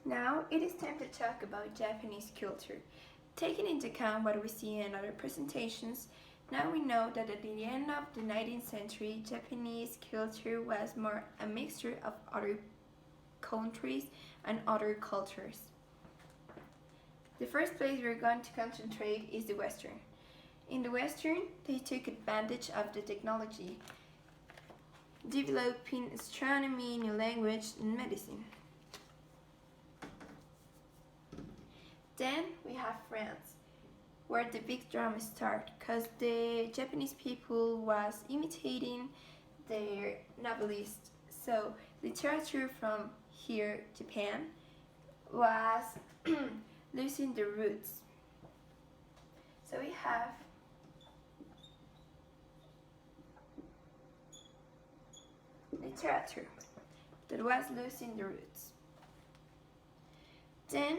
Now it is time to talk about Japanese culture. Taking into account what we see in other presentations, now we know that at the end of the 19th century, Japanese culture was more a mixture of other countries and other cultures. The first place we're going to concentrate is the Western. In the Western, they took advantage of the technology, developing astronomy, new language, and medicine. Then we have France, where the big drama starts, because the Japanese people was imitating their novelists. So literature from here, Japan, was losing the roots. So we have literature that was losing the roots. Then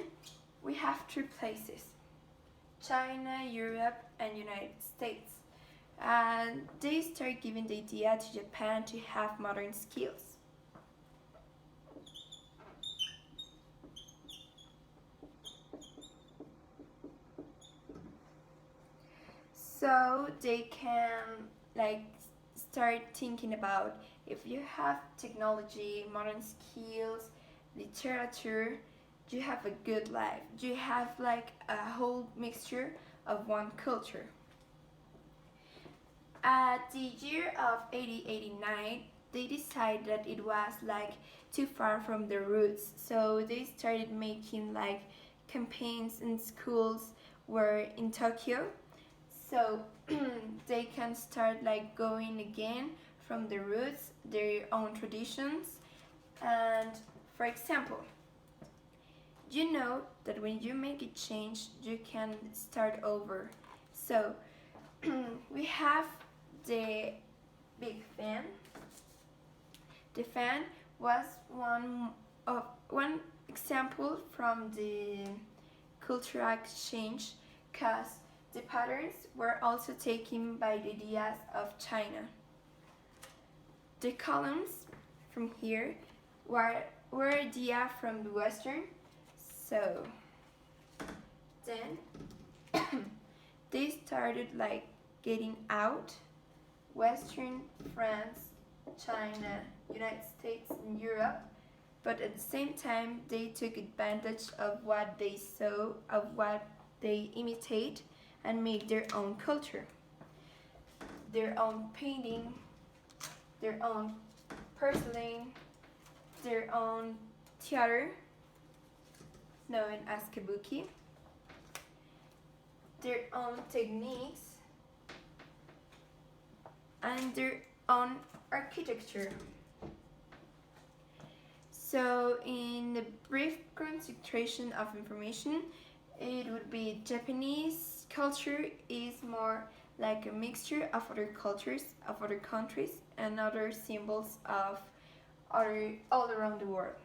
we have three places: China, Europe, and United States. And they start giving the idea to Japan to have modern skills. So they can start thinking about, if you have technology, modern skills, literature, you have a good life. You have a whole mixture of one culture. At the year of 1889, they decided that it was too far from their roots, so they started making campaigns in schools were in Tokyo, so they can start going again from the roots, their own traditions. And for example, you know that when you make a change, you can start over. So we have the big fan. The fan was one example from the cultural exchange, because the patterns were also taken by the ideas of China. The columns from here were ideas from the Western. So then they started getting out Western, France, China, United States, and Europe, but at the same time they took advantage of what they saw, of what they imitate, and made their own culture, their own painting, their own porcelain, their own theater, known as kabuki, their own techniques, and their own architecture. So in the brief concentration of information, it would be Japanese culture is more like a mixture of other cultures, of other countries, and other symbols of all around the world.